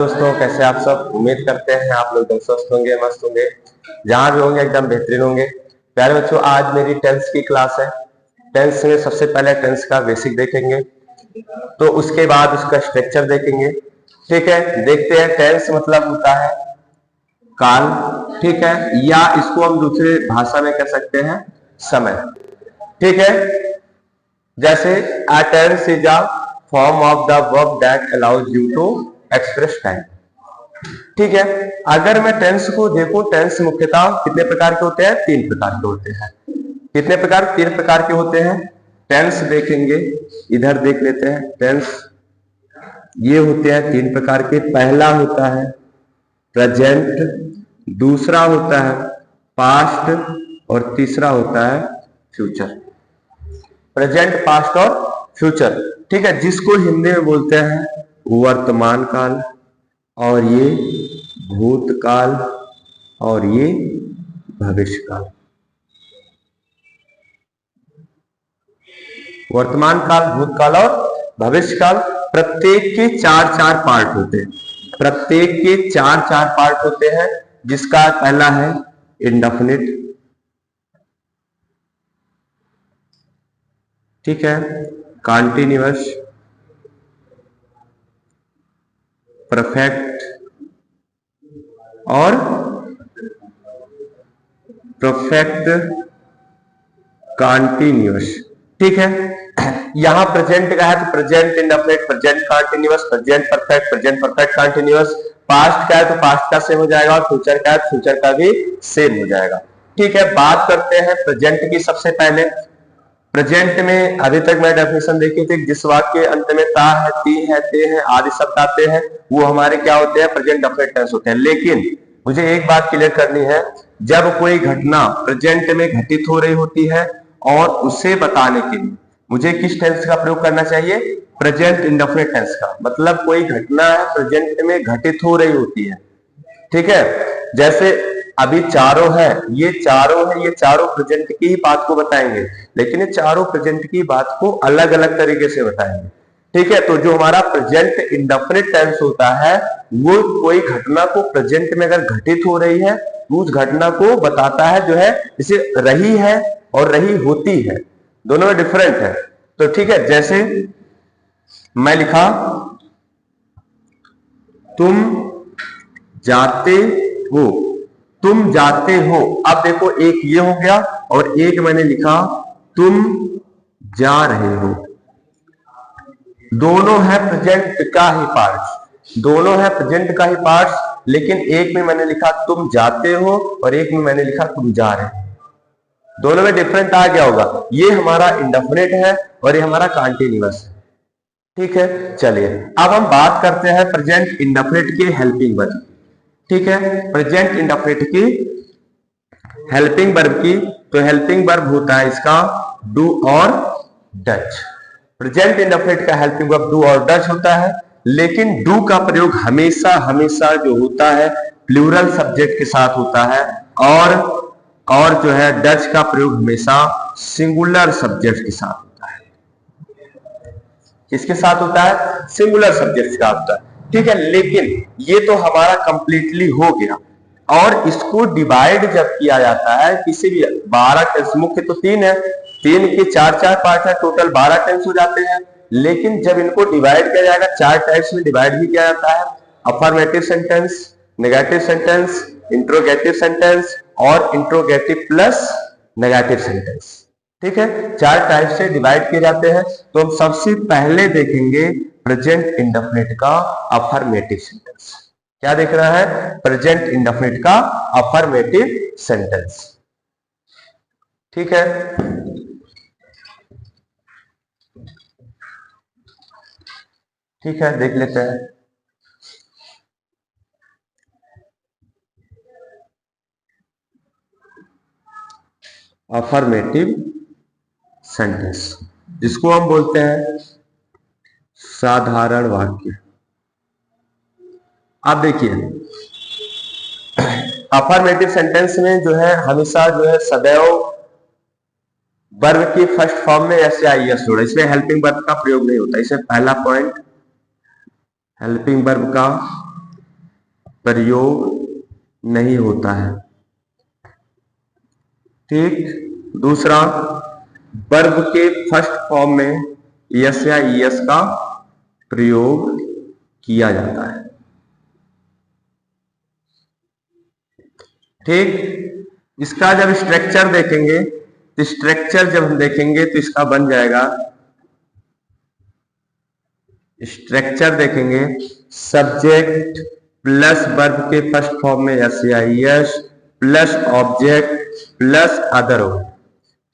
दोस्तों, कैसे आप सब। उम्मीद करते हैं आप लोग एकदम स्वस्थ होंगे, मस्त होंगे, जहां भी होंगे एकदम बेहतरीन होंगे। प्यारे बच्चों, आज मेरी टेंस की क्लास है। टेंस में सबसे पहले टेंस का बेसिक देखेंगे, तो उसके बाद उसका स्ट्रक्चर देखेंगे। ठीक है, देखते हैं। टेंस मतलब होता है काल, ठीक है, या इसको हम दूसरे भाषा में कह सकते हैं समय। ठीक है, जैसे a tense is a form of the verb that allows you to express time। ठीक है, अगर मैं टेंस को देखूं, टेंस मुख्यतः कितने प्रकार के होते हैं? 3 प्रकार के होते हैं। कितने प्रकार? 3 प्रकार के होते हैं। टेंस देखेंगे, इधर देख लेते हैं। टेंस ये होते हैं 3 प्रकार के। पहला होता है प्रेजेंट, दूसरा होता है पास्ट और तीसरा होता है फ्यूचर। प्रेजेंट, पास्ट और फ्यूचर। ठीक है, जिसको हिंदी में बोलते हैं वर्तमान काल, और ये भूतकाल, और ये भविष्य काल। वर्तमान काल, भूतकाल और भविष्य काल। प्रत्येक के 4-4 पार्ट होते हैं। प्रत्येक के 4-4 पार्ट होते हैं, जिसका पहला है इंडेफिनिट। ठीक है, कॉन्टिन्यूअस, परफेक्ट और परफेक्ट कॉन्टिन्यूअस। ठीक है, यहां प्रेजेंट का है तो present indefinite, present continuous, present perfect, present perfect continuous. Past का है तो पास्ट का सेम हो जाएगा, और फ्यूचर का है तो फ्यूचर का भी सेम हो जाएगा। ठीक है, बात करते हैं प्रेजेंट की। सबसे पहले प्रेजेंट में अभी तक मैं डेफिनेशन देखी थी, जिस वाक्य के अंत में ता है, ती है, ते है आदि शब्द आते हैं, वो हमारे क्या होते हैं? प्रेजेंट डेफिनेट टेंस होते हैं। लेकिन मुझे एक बात क्लियर करनी है, जब कोई घटना प्रेजेंट में घटित हो रही होती है और उसे बताने के लिए मुझे किस टेंस का प्रयोग करना चाहिए? प्रेजेंट इंडेफिनिट टेंस का। मतलब कोई घटना है प्रेजेंट में घटित हो रही होती है। ठीक है, जैसे अभी चारों है, ये चारों है, ये चारों प्रेजेंट की ही बात को बताएंगे, लेकिन ये चारों प्रेजेंट की बात को अलग अलग तरीके से बताएंगे। ठीक है, तो जो हमारा प्रेजेंट इंडेफिनिट टेंस होता है, वो कोई घटना को प्रेजेंट में अगर घटित हो रही है, उस घटना को बताता है, जो है इसे रही है और रही होती है, दोनों में डिफरेंट है। तो ठीक है, जैसे मैं लिखा तुम जाते हो, तुम जाते हो। अब देखो, एक ये हो गया और एक मैंने लिखा तुम जा रहे हो। दोनों है प्रेजेंट का ही पार्ट, दोनों है प्रेजेंट का ही पार्ट, लेकिन एक में मैंने लिखा तुम जाते हो और एक में मैंने लिखा तुम जा रहे हो। दोनों में डिफरेंट आ गया होगा। ये हमारा इंडेफिनिट है और ये हमारा कॉन्टिन्यूअस है। ठीक है, चलिए अब हम बात करते हैं प्रेजेंट इंडेफिनिट के हेल्पिंग वर्ब। ठीक है, प्रेजेंट इंडेफिनिट की हेल्पिंग वर्ब की। तो हेल्पिंग वर्ब होता है इसका डू और डज। प्रेजेंट इंडेफिनिट का हेल्पिंग वर्ब डू और डज होता है, लेकिन डू का प्रयोग हमेशा हमेशा जो होता है प्लूरल सब्जेक्ट के साथ होता है, और जो है डज का प्रयोग हमेशा सिंगुलर सब्जेक्ट के साथ होता है। किसके साथ होता है? सिंगुलर सब्जेक्ट का होता है। ठीक है, लेकिन ये तो हमारा कंप्लीटली हो गया, और इसको डिवाइड जब किया जाता है किसी भी 12 टेंस, मुख्य तो 3 है, 3 के 4-4 पार्ट है, टोटल 12 टेंस हो जाते हैं। लेकिन जब इनको डिवाइड किया जाएगा, 4 टाइप्स में डिवाइड भी किया जाता है, affirmative sentence, negative sentence, interrogative sentence और इंट्रोगेटिव प्लस नेगेटिव सेंटेंस। ठीक है, 4 टाइप से डिवाइड किए जाते हैं। तो हम सबसे पहले देखेंगे प्रेजेंट इंडेफिनिट का अफर्मेटिव सेंटेंस। क्या देख रहा है? प्रेजेंट इंडेफिनिट का अफर्मेटिव सेंटेंस। ठीक है, ठीक है, देख लेते हैं। अफर्मेटिव सेंटेंस, जिसको हम बोलते हैं साधारण वाक्य। अब देखिए, अफर्मेटिव सेंटेंस में जो है हमेशा जो है सदैव वर्ब की फर्स्ट फॉर्म में एस या आई एस जोड़ा, इसमें हेल्पिंग वर्ब का प्रयोग नहीं होता। इसमें पहला पॉइंट हेल्पिंग वर्ब का प्रयोग नहीं होता है। ठीक। दूसरा, वर्ब के फर्स्ट फॉर्म में यस या ईएस का प्रयोग किया जाता है। ठीक। इसका जब स्ट्रक्चर देखेंगे तो स्ट्रक्चर जब हम देखेंगे तो इसका बन जाएगा, स्ट्रक्चर देखेंगे सब्जेक्ट प्लस वर्ब के फर्स्ट फॉर्म में यस या es plus object plus other verb.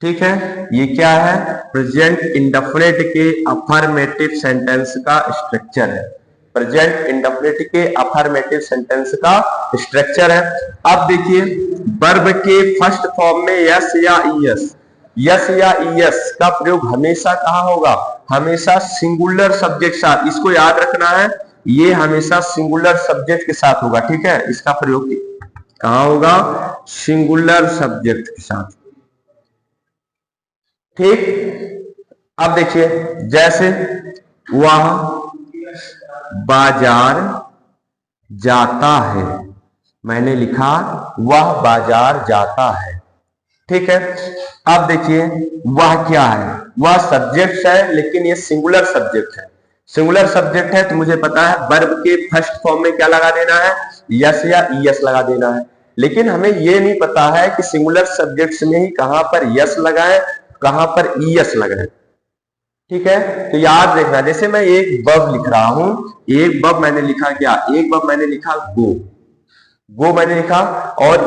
ठीक है, ये क्या है? प्रेजेंट इंडेफिनिट के अफर्मेटिव सेंटेंस का स्ट्रक्चर है। प्रेजेंट इंडेफिनिट के अफर्मेटिव सेंटेंस का स्ट्रक्चर है। अब देखिए, वर्ब के फर्स्ट फॉर्म में यस या ईएस, यस या ईएस का प्रयोग हमेशा कहां होगा? हमेशा सिंगुलर सब्जेक्ट साथ। इसको याद रखना है, ये हमेशा सिंगुलर सब्जेक्ट के साथ होगा। ठीक है, इसका प्रयोग कहां होगा? सिंगुलर सब्जेक्ट के साथ। ठीक। अब देखिए, जैसे वह बाजार जाता है, मैंने लिखा वह बाजार जाता है। ठीक है। अब देखिए, वह क्या है? वह सब्जेक्ट है, लेकिन ये सिंगुलर सब्जेक्ट है। सिंगुलर सब्जेक्ट है तो मुझे पता है वर्ब के फर्स्ट फॉर्म में क्या लगा देना है? यस या ईएस लगा देना है। लेकिन हमें ये नहीं पता है कि सिंगुलर सब्जेक्ट्स में ही कहां पर यस लगाए, कहां पर ईएस लगाए। ठीक है, तो याद रखना, जैसे मैं एक वर्ब लिख रहा हूं, एक वर्ब मैंने लिखा क्या? एक वर्ब मैंने लिखा गो, गो मैंने लिखा और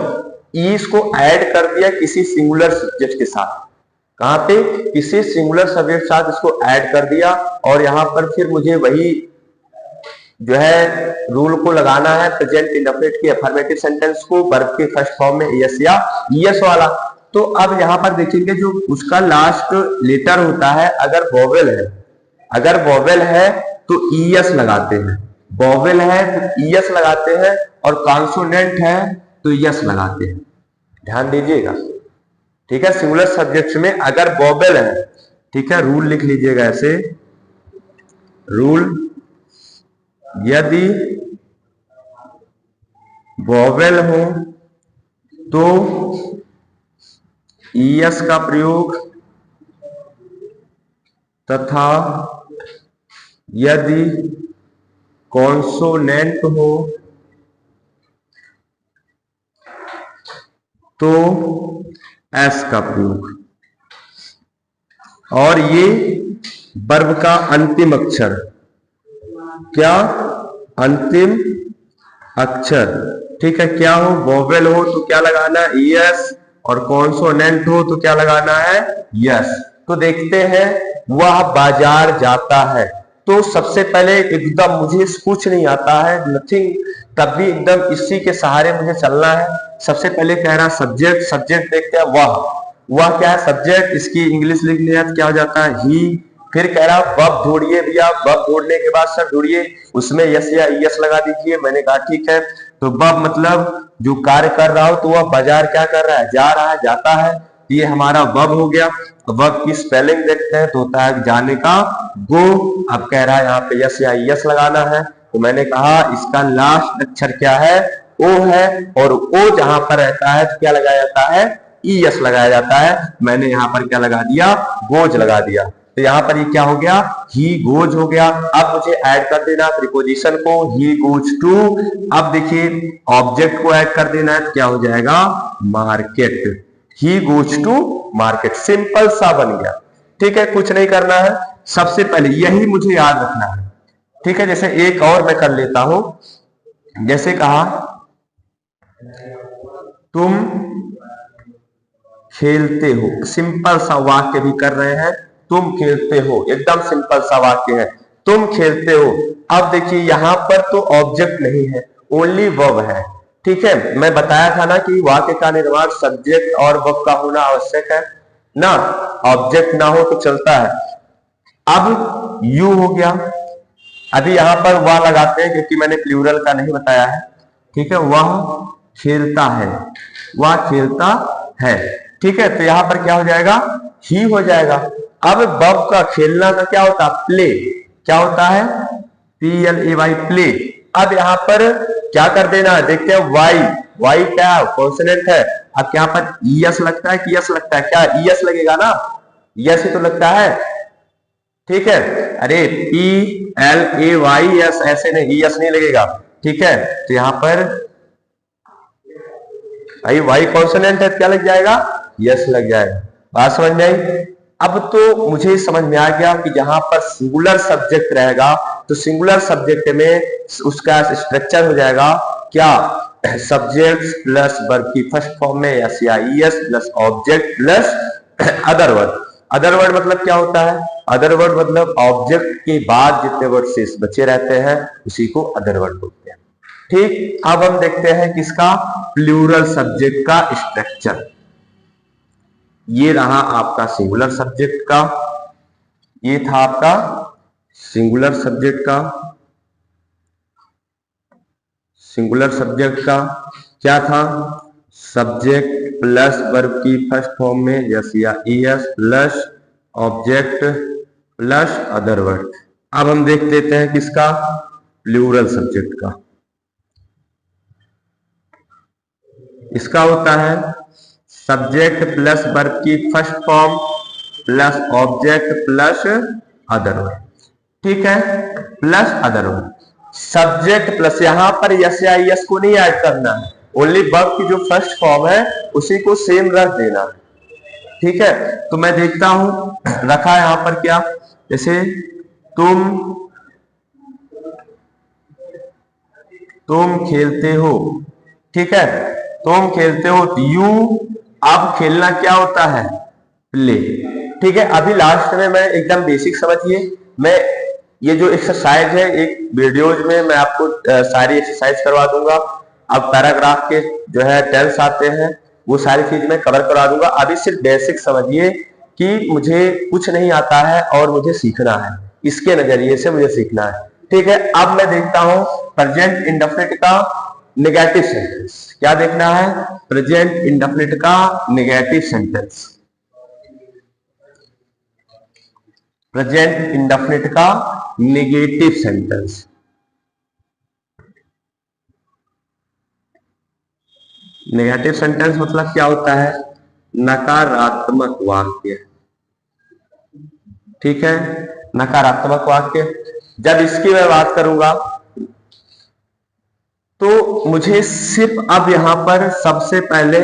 ईस को ऐड कर दिया किसी सिंगुलर सब्जेक्ट के साथ। कहां पे? किसी सिंगुलर सब्जेक्ट के साथ इसको ऐड कर दिया और यहां पर फिर मुझे वही जो है रूल को लगाना है, प्रेजेंट इंडेफिनिट के अफर्मेटिव सेंटेंस को वर्ब के फर्स्ट फॉर्म में यस या ईएस वाला। तो अब यहां पर देखेंगे, जो उसका लास्ट लेटर होता है, अगर वोवेल है, अगर वोवेल है तो ईएस लगाते हैं, वोवेल है तो ईएस लगाते हैं, और कॉन्सोनेंट है तो यस लगाते हैं। ध्यान दीजिएगा। ठीक है, सिंगुलर सब्जेक्ट्स में अगर वोवेल है, ठीक है, रूल लिख लीजिएगा ऐसे, रूल, यदि वोवेल हो तो ईएस का प्रयोग, तथा यदि कॉन्सोनेंट हो तो एस का प्रयोग। और ये वर्ब का अंतिम अक्षर, क्या? अंतिम अक्षर। ठीक है, क्या हो? वोवेल हो तो क्या लगाना है? ईएस, और कॉन्सोनेंट हो तो क्या लगाना है? यस। तो देखते हैं, वह बाजार जाता है। तो सबसे पहले एकदम मुझे कुछ नहीं आता है, नथिंग, तब भी एकदम इसी के सहारे मुझे चलना है। सबसे पहले कह रहा सब्जेक्ट, सब्जेक्ट देखते हैं वह क्या है? सब्जेक्ट। इसकी इंग्लिश लिखने है तो क्या हो जाता है? ही। फिर कह रहा वर्ब ढूंढिए भैया, वर्ब ढूंढने के बाद सर ढूंढिए, उसमें यस या ईएस लगा दीजिए। मैंने कहा ठीक है। तो वर्ब मतलब जो कार्य कर रहा हो, तो वह बाजार क्या कर रहा है? जा रहा है, जाता है। ये हमारा वर्ब हो गया। वर्ब की स्पेलिंग देखते हैं तो होता है जाने का गो। अब कह रहा है यहाँ पे यस या ईएस लगाना है, तो मैंने कहा इसका लास्ट अक्षर क्या है? ओ है, और ओ जहां पर रहता है तो क्या लगाया जाता है? ईएस लगाया जाता है। मैंने यहाँ पर क्या लगा दिया? गोज लगा दिया। तो यहाँ पर ये क्या हो गया? ही गोज हो गया। अब मुझे ऐड कर देना प्रीपोजिशन को, ही गोज टू। अब देखिए ऑब्जेक्ट को ऐड कर देना है तो क्या हो जाएगा? Market. He goes to market. Simple सा बन गया। ठीक है, कुछ नहीं करना है, सबसे पहले यही मुझे याद रखना है। ठीक है, जैसे एक और मैं कर लेता हूं, जैसे कहा तुम खेलते हो, सिंपल सा वाक्य भी कर रहे हैं, तुम खेलते हो, एकदम सिंपल सा वाक्य है, तुम खेलते हो। अब देखिए यहां पर तो ऑब्जेक्ट नहीं है, ओनली वर्ब है। ठीक है, मैं बताया था ना कि वाक्य का निर्माण सब्जेक्ट और वर्ब का होना आवश्यक है ना, ऑब्जेक्ट ना हो तो चलता है। अब यू हो गया, अभी यहां पर वह लगाते हैं क्योंकि मैंने प्लूरल का नहीं बताया है। ठीक है, वह खेलता है, वह खेलता है। ठीक है, तो यहां पर क्या हो जाएगा? ही हो जाएगा। अब वर्ब का खेलना का क्या होता है? प्ले। क्या होता है? PLAY, play. अब यहाँ पर क्या कर देना है, देखते हैं वाई क्या कॉन्सोनेंट है। अब यहाँ पर ईएस लगता है कि यस लगता है, क्या ईएस लगेगा ना, यस ही तो लगता है, ठीक है। अरे PLAYS ऐसे नहीं, ईएस नहीं लगेगा, ठीक है। तो यहाँ पर भाई वाई कॉन्सोनेंट है, क्या लग जाएगा, यस लग जाएगा। बात समझ में आई। अब तो मुझे समझ में आ गया कि जहां पर सिंगुलर सब्जेक्ट रहेगा तो सिंगुलर सब्जेक्ट में उसका स्ट्रक्चर हो जाएगा क्या, सब्जेक्ट प्लस वर्ब की फर्स्ट फॉर्म में एस या es plus object plus other word. Other word मतलब क्या होता है, अदर वर्ड मतलब ऑब्जेक्ट के बाद जितने वर्ड शेष बचे रहते हैं उसी को अदर वर्ड बोलते हैं। ठीक, अब हम देखते हैं किसका, प्लूरल सब्जेक्ट का स्ट्रक्चर। ये रहा आपका सिंगुलर सब्जेक्ट का, ये था आपका सिंगुलर सब्जेक्ट का। सिंगुलर सब्जेक्ट का क्या था, सब्जेक्ट प्लस वर्ब की फर्स्ट फॉर्म में यस या es plus object plus other word. अब हम देख लेते हैं किसका, प्लूरल सब्जेक्ट का। इसका होता है सब्जेक्ट प्लस वर्ब की first form plus object plus other word, ठीक है, plus other word. Subject plus, यहां पर यस या ईएस को नहीं ऐड करना है, ओनली वर्ब की जो फर्स्ट फॉर्म है उसी को सेम रख देना, ठीक है। तो मैं देखता हूं रखा है यहां पर क्या, जैसे तुम खेलते हो, ठीक है, तुम खेलते हो, यू। अब खेलना क्या होता है, प्ले, ठीक है। अभी लास्ट में मैं एकदम बेसिक समझिए, मैं ये जो एक्सरसाइज है एक वीडियोज में मैं आपको सारी एक्सरसाइज करवा दूंगा। अब पैराग्राफ के जो है टेंस आते हैं वो सारी चीज मैं कवर करवा दूंगा। अभी सिर्फ बेसिक समझिए कि मुझे कुछ नहीं आता है और मुझे सीखना है, इसके नजरिए से मुझे सीखना है, ठीक है। अब मैं देखता हूं प्रेजेंट इंडेफिनिट का नेगेटिव सेंटेंस, क्या देखना है, प्रेजेंट इंडेफिनिट का नेगेटिव सेंटेंस। प्रेजेंट इंडेफिनिट का नेगेटिव सेंटेंस। नेगेटिव सेंटेंस मतलब क्या होता है, नकारात्मक वाक्य, ठीक है, नकारात्मक वाक्य। जब इसकी मैं बात करूंगा तो मुझे सिर्फ अब यहां पर सबसे पहले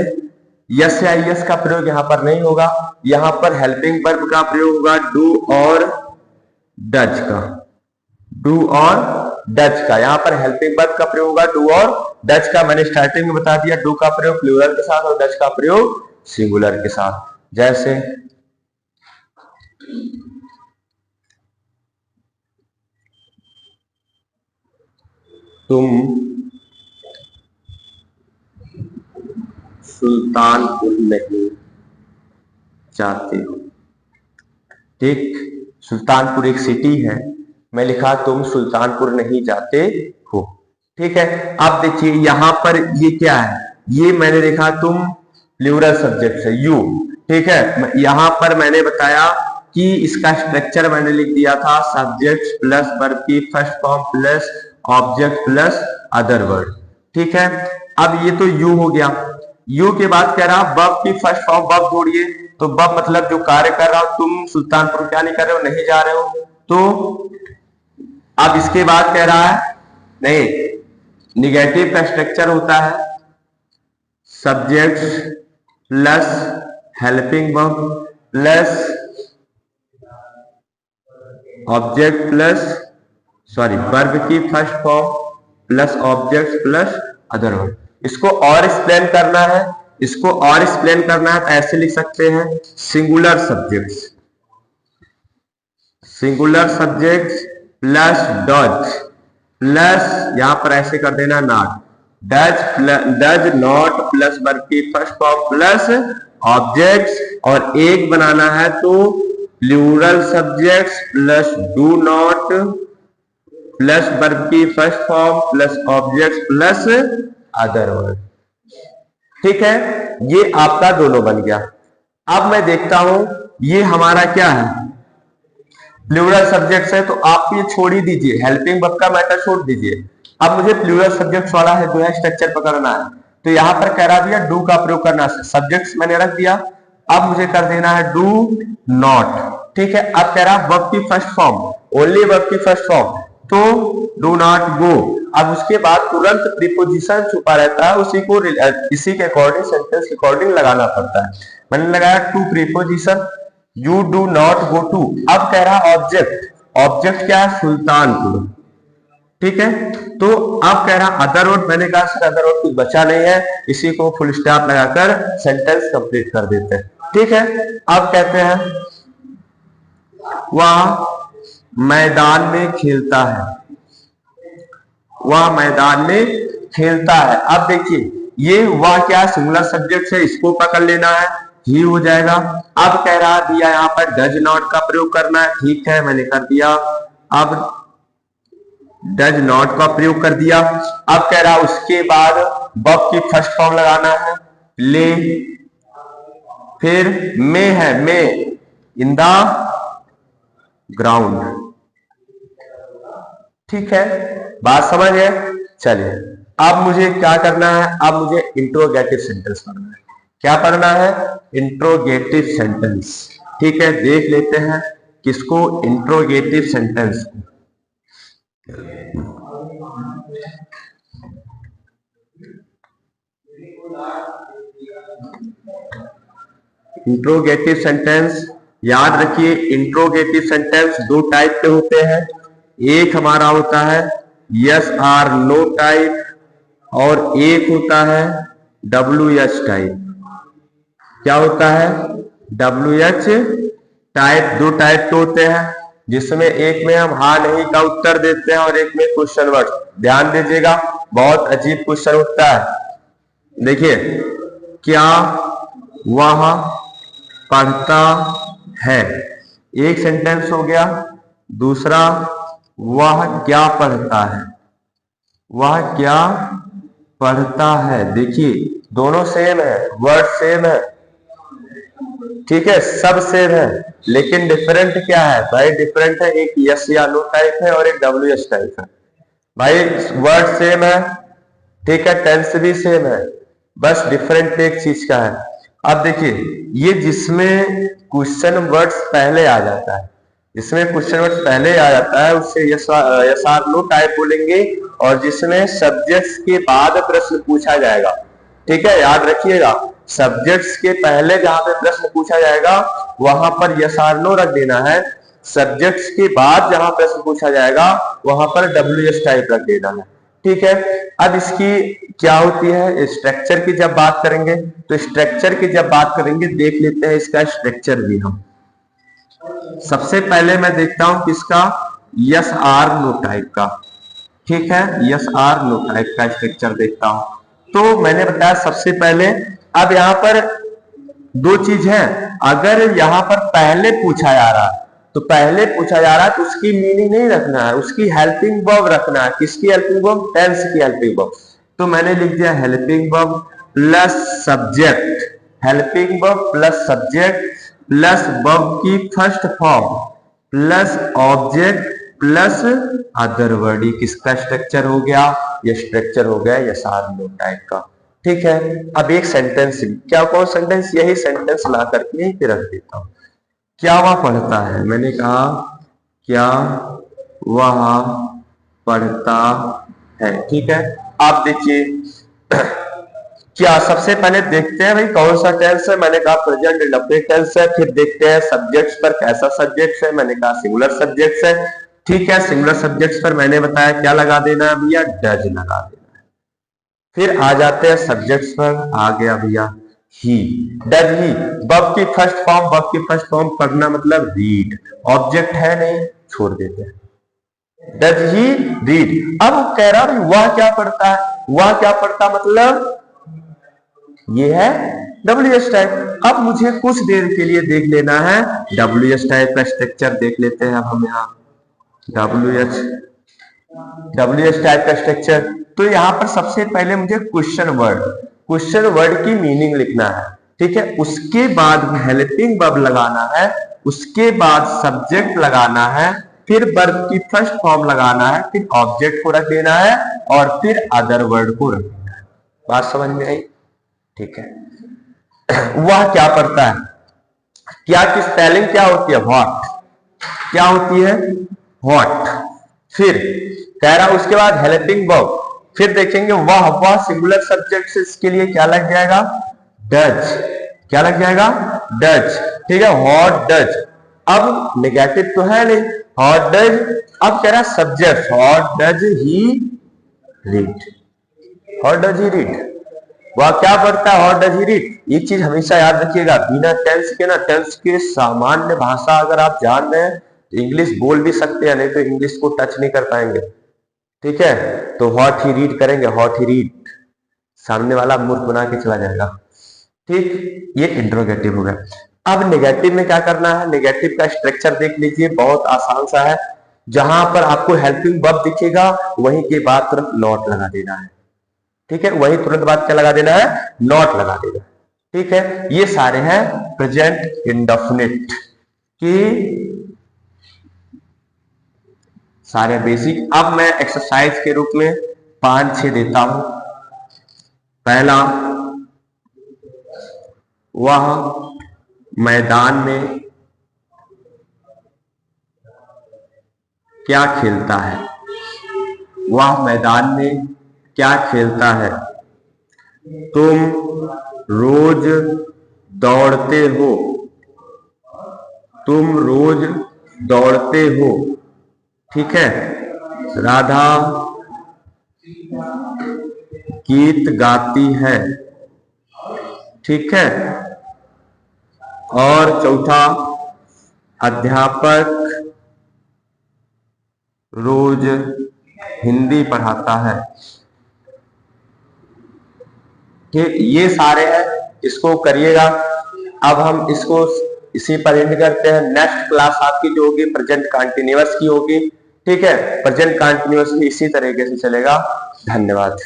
यस या यस का प्रयोग यहां पर नहीं होगा, यहां पर हेल्पिंग वर्ब का प्रयोग होगा, डू और डज का, डू और डज का। यहां पर हेल्पिंग वर्ब का प्रयोग होगा डू और डज का। मैंने स्टार्टिंग में बता दिया, डू का प्रयोग प्लूरल के साथ और डज का प्रयोग सिंगुलर के साथ। जैसे तुम सुल्तानपुर नहीं जाते हो, ठीक, सुल्तानपुर एक सिटी है, मैं लिखा तुम सुल्तानपुर नहीं जाते हो, ठीक है। अब देखिए यहां पर ये क्या है, ये मैंने लिखा तुम प्लूरल सब्जेक्ट है यू, ठीक है। यहां पर मैंने बताया कि इसका स्ट्रक्चर मैंने लिख दिया था सब्जेक्ट प्लस वर्ब की first form plus object plus other word, ठीक है। अब ये तो यू हो गया, यू के बाद कह रहा वर्ब की फर्स्ट फॉर्म, वर्ब जोड़िए, तो वर्ब मतलब जो कार्य कर रहा हो, तुम सुल्तानपुर क्या नहीं कर रहे हो, नहीं जा रहे हो, तो अब इसके बाद कह रहा है नहीं, निगेटिव का स्ट्रक्चर होता है subject plus helping verb plus object plus verb की first form plus object plus other word. इसको और एक्सप्लेन करना है, इसको और एक्सप्लेन करना है तो ऐसे लिख सकते हैं singular subjects, singular subjects plus does plus यहां पर ऐसे कर देना not, does not plus verb की फर्स्ट फॉर्म प्लस ऑब्जेक्ट्स, और एक बनाना है तो plural subjects plus do not plus verb की first form plus objects plus other word, ठीक है। ये आपका दोनों बन गया। अब मैं देखता हूं ये हमारा क्या है, प्लूरल सब्जेक्ट्स है तो आप ये छोड़ ही दीजिए, हेल्पिंग वर्ब का मैटर छोड़ दीजिए। अब मुझे प्लूरल सब्जेक्ट्स वाला है जो है स्ट्रक्चर पकड़ना है। तो यहां पर कह रहा भैया डू का प्रयोग करना है, सब्जेक्ट्स मैंने रख दिया, अब मुझे कर देना है डू नॉट। ठीक है, अब कह रहा वर्ब की फर्स्ट फॉर्म, ओनली वर्ब की फर्स्ट फॉर्म, तो डू नॉट गो। अब उसके बाद तुरंत प्रीपोजिशन छुपा रहता है, उसी को इसी के अकॉर्डिंग सेंटेंस के अकॉर्डिंग लगाना पड़ता है। मैंने लगाया to preposition, you do not go to. अब कह रहा ऑब्जेक्ट, ऑब्जेक्ट क्या है, सुल्तानपुर। ठीक है, तो अब कह रहा अदर वर्ड, मैंने कहा सर अदर वर्ड कुछ बचा नहीं है, इसी को फुल स्टॉप लगाकर सेंटेंस कंप्लीट कर देते हैं। ठीक है, अब कहते हैं वह मैदान में खेलता है, वह मैदान में खेलता है। अब देखिए ये वह क्या सिंगुलर सब्जेक्ट है, इसको पकड़ लेना है, ही हो जाएगा। अब कह रहा दिया यहाँ पर डज नॉट का प्रयोग करना है, ठीक है मैंने कर दिया। अब डज नॉट का प्रयोग कर दिया। अब कह रहा उसके बाद वर्ब की फर्स्ट फॉर्म लगाना है, ले, फिर मे है, मे इन द ग्राउंड। ठीक है, बात समझ है। चलिए अब मुझे क्या करना है, अब मुझे इंट्रोगेटिव सेंटेंस पढ़ना है। क्या पढ़ना है, इंट्रोगेटिव सेंटेंस। ठीक है, देख लेते हैं किसको, इंट्रोगेटिव सेंटेंस। इंट्रोगेटिव सेंटेंस याद रखिए, इंट्रोगेटिव सेंटेंस दो टाइप के होते हैं। एक हमारा होता है यस आर नो टाइप, और एक होता है WH टाइप। क्या होता है, WH टाइप। दो टाइप के होते हैं, जिसमें एक में हम हाँ नहीं का उत्तर देते हैं और एक में क्वेश्चन वर्ड। ध्यान दीजिएगा, बहुत अजीब क्वेश्चन उठता है। देखिए, क्या वह पढ़ता है, एक सेंटेंस हो गया। दूसरा, वह क्या पढ़ता है, वह क्या पढ़ता है। देखिए दोनों सेम है, वर्ड सेम है, ठीक है, सब सेम है, लेकिन डिफरेंट क्या है भाई, डिफरेंट है, एक यस या नो टाइप है और एक WH टाइप है। भाई वर्ड सेम है, ठीक है, टेंस भी सेम है, बस डिफरेंट एक चीज का है। अब देखिए ये जिसमें क्वेश्चन वर्ड्स पहले आ जाता है, जिसमें क्वेश्चन वर्ड्स पहले आ जाता है उससे यस आर नो टाइप बोलेंगे, और जिसमें सब्जेक्ट्स के बाद प्रश्न पूछा जाएगा, ठीक है, याद रखिएगा, सब्जेक्ट्स के पहले जहां पे प्रश्न पूछा जाएगा वहां पर यस आर नो रख देना है, सब्जेक्ट्स के बाद जहां प्रश्न पूछा जाएगा वहां पर WH टाइप रख देना है। ठीक है, अब इसकी क्या होती है, स्ट्रक्चर की जब बात करेंगे, तो स्ट्रक्चर की जब बात करेंगे देख लेते हैं इसका स्ट्रक्चर भी हम। सबसे पहले मैं देखता हूं किसका, यस आर नो टाइप का। ठीक है, यस आर नो टाइप का स्ट्रक्चर देखता हूं। तो मैंने बताया सबसे पहले, अब यहां पर दो चीज है, अगर यहां पर पहले पूछा जा रहा है तो पहले पूछा जा रहा है तो उसकी मीनिंग नहीं रखना है, उसकी हेल्पिंग वर्ब रखना है। किसकी हेल्पिंग वर्ब, टेंस की हेल्पिंग वर्ब। तो मैंने लिख दिया helping verb plus subject, helping verb plus subject plus verb की first form plus object plus other word. किसका स्ट्रक्चर हो गया, ये स्ट्रक्चर हो गया यस आर नो टाइप का। ठीक है, अब एक सेंटेंस, क्या कौन सेंटेंस, यही सेंटेंस ला करके यहीं पे रख देता हूं। क्या वह पढ़ता है, मैंने कहा क्या वह पढ़ता है। ठीक है, आप देखिए क्या, सबसे पहले देखते हैं भाई कौन सा टेंस है, मैंने कहा प्रेजेंट इंडेफिनिट टेंस है। फिर देखते हैं सब्जेक्ट्स पर कैसा सब्जेक्ट्स है, मैंने कहा सिंगुलर सब्जेक्ट्स है। ठीक है, सिंगुलर सब्जेक्ट्स पर मैंने बताया क्या लगा देना है भैया, डज लगा देना है। फिर आ जाते हैं सब्जेक्ट्स पर, आ गया भैया ही, डज ही, वर्ब की फर्स्ट फॉर्म, वर्ब की फर्स्ट फॉर्म पढ़ना मतलब रीड, ऑब्जेक्ट है नहीं, छोड़ देते हैं, डज ही रीड। अब कह रहा है वह क्या पढ़ता है, वह क्या पढ़ता मतलब ये है WH टाइप। अब मुझे कुछ देर के लिए देख लेना है WH टाइप का स्ट्रक्चर, देख लेते हैं अब हम यहाँ WH टाइप का स्ट्रक्चर। तो यहाँ पर सबसे पहले मुझे क्वेश्चन वर्ड की मीनिंग लिखना है। ठीक है। उसके बाद हेल्पिंग वर्ब लगाना है, उसके बाद सब्जेक्ट लगाना है, फिर वर्ब की फर्स्ट फॉर्म लगाना है, फिर ऑब्जेक्ट को रख देना है और फिर अदर वर्ड को रख देना है। बात समझ में आई? ठीक है। वह क्या पढ़ता है, क्या की स्पेलिंग क्या होती है, व्हाट, क्या होती है, व्हाट। फिर कह रहा उसके बाद हेल्पिंग वर्ब, फिर देखेंगे वह सिंगुलर सब्जेक्ट से इसके लिए क्या लग जाएगा, डज, क्या लग जाएगा, डज, ठीक है, व्हाट डज। अब नेगेटिव तो है नहीं, व्हाट डज, अब कह रहा subject, what does he read, what does he read, वह क्या पढ़ता है, व्हाट डज ही रीड। एक चीज हमेशा याद रखिएगा, बिना टेंस के ना, टेंस के सामान्य भाषा अगर आप जान रहे हैं तो इंग्लिश बोल भी सकते हैं, नहीं तो इंग्लिश को टच नहीं कर पाएंगे, ठीक है। तो व्हाट ही रीड करेंगे, व्हाट ही रीड, सामने वाला मूर्ख बना के चला जाएगा, ठीक। ये इंट्रोगेटिव हो गया। अब नेगेटिव में क्या करना है, नेगेटिव का स्ट्रक्चर देख लीजिए, बहुत आसान सा है। जहां पर आपको हेल्पिंग वर्ब दिखेगा वहीं के बाद तुरंत नॉट लगा देना है, ठीक है, वही तुरंत बाद क्या लगा देना है, नॉट लगा देना है, ठीक है। ये सारे हैं प्रेजेंट इंडेफिनिट की सारे बेसिक। अब मैं एक्सरसाइज के रूप में 5-6 देता हूं। पहला, वह मैदान में क्या खेलता है, वह मैदान में क्या खेलता है, तुम रोज दौड़ते हो, तुम रोज दौड़ते हो, ठीक है। राधा गीत गाती है, ठीक है। और चौथा, अध्यापक रोज हिंदी पढ़ाता है, ठीक। ये सारे हैं, इसको करिएगा। अब हम इसको इसी पर एंड करते हैं। नेक्स्ट क्लास आपकी जो होगी प्रेजेंट कंटीन्यूअस की होगी, ठीक है। प्रेजेंट कंटीन्यूअस भी इसी तरीके से चलेगा। धन्यवाद।